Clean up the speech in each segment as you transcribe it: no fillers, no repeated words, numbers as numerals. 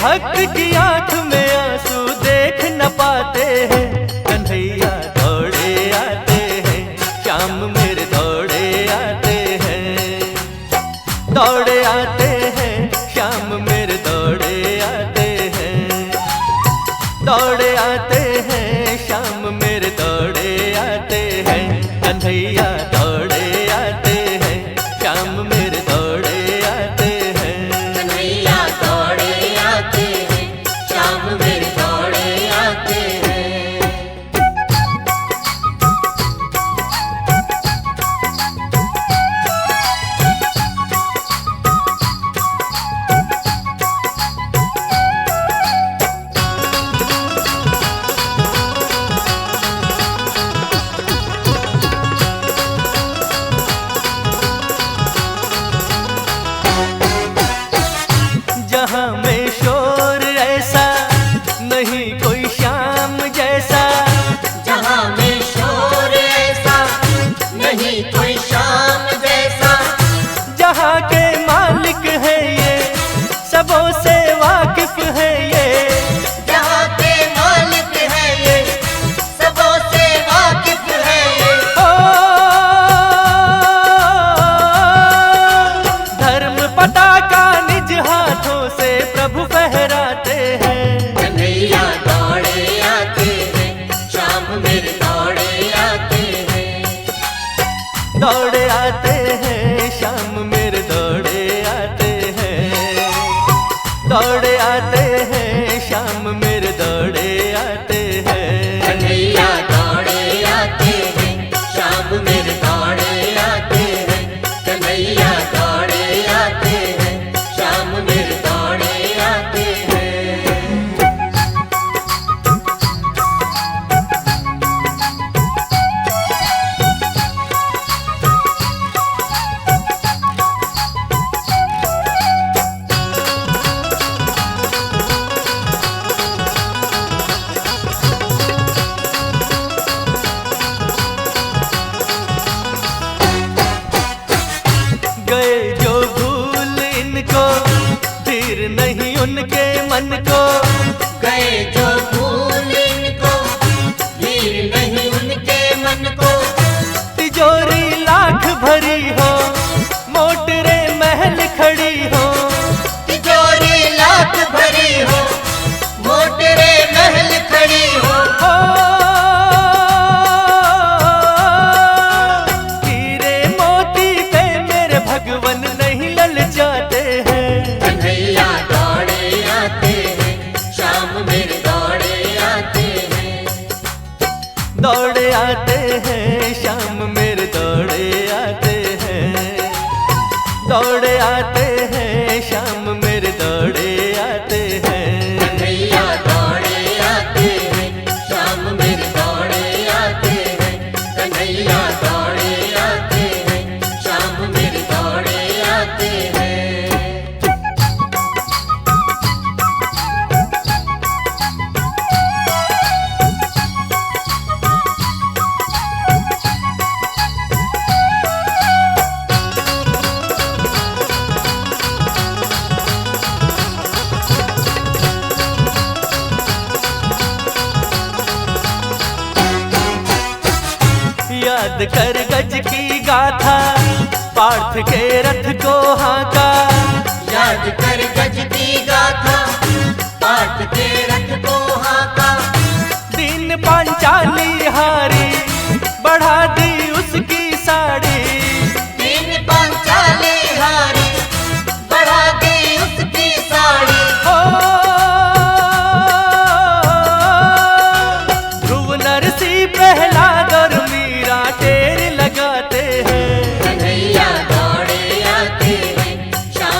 भक्त की आंख में आंसू देख न पाते हैं। कन्हैया दौड़े आते हैं, श्याम मेरे दौड़े आते हैं। दौड़े आते हैं, श्याम मेरे दौड़े आते हैं। दौड़े आते हैं, श्याम मेरे दौड़े आते हैं। कन्हैया दौड़े आते हैं, श्याम मेरे दौड़े आते हैं। कन्हैया दौड़े आते हैं, श्याम मेरे दौड़े आते हैं। जहाँ में शोर ऐसा नहीं कोई श्याम जैसा। जहाँ में शोर ऐसा नहीं कोई श्याम जैसा। जहाँ के मालिक है ये, सबों से वाकिफ है ये। जहाँ के मालिक है ये, सबों से वाकिफ है ये। ओ धर्म पताका निज हाथों से प्रभु फहराते हैं। कन्हैया दौड़े आते हैं, श्याम मेरे दौड़े आते हैं। दौड़े आते हैं, श्याम मेरे दौड़े आते हैं। दौड़े आते हैं, श्याम मेरे दौड़े आते हैं। कन्हैया दौड़े आते हैं, श्याम मेरे दौड़े आते हैं। कन्हैया दौड़े आते हैं, श्याम मेरे दौड़े आते हैं। गए जो भूल इनको, धीर नहीं उनके मन को। गए जो भूल इनको, धीर नहीं उनके मन को। तिजोरी लाख भरी हो, मोटरे महल खड़ी हो। तिजोरी लाख भरी हो, मोटरे महल खड़ी हो। ओ हीरे मोती पे मेरे भगवन नहीं ललचाते हैं। कन्हैया दौड़े आते हैं, श्याम मेरे दौड़े आते हैं। दौड़े आते हैं, श्याम मेरे दौड़े आते हैं। दौड़े आते हैं, श्याम मेरे दौड़े आते हैं। कन्हैया दौड़े आते हैं, श्याम मेरे दौड़े आते हैं। कन्हैया दौड़े आते हैं, श्याम मेरे दौड़े आते हैं। याद कर गज की गाथा, पार्थ के रथ को हाका। याद कर गज की गाथा, पाठ के रथ को हाका। दीन पांचाली हारी, बढ़ा दी उसकी साड़ी। तीन पांचाली हारी, बढ़ा दी उसकी साड़ी। ओ ध्रुव नरसी प्रहलाद और मीरा टेर लगाते हैं। कन्हैया दौड़े आते हैं, श्याम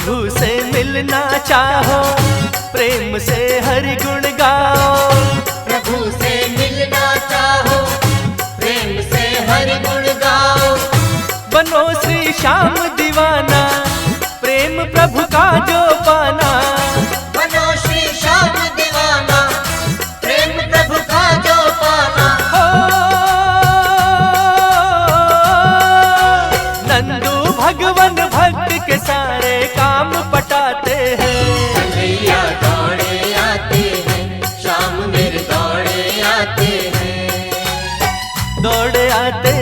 प्रभु से मिलना चाहो, प्रेम से हरि गुण गाओ। प्रभु से मिलना चाहो, प्रेम से हरि गुण गाओ। बनो श्री श्याम दीवाना, प्रेम प्रभु का जो पाना। बनो श्री श्याम दीवाना, प्रेम प्रभु का जो पाना। नंदू भगवन भक्त के सारे काम पटाते हैं। कन्हैया दौड़े आते हैं, श्याम मेरे दौड़े आते हैं। दौड़े आते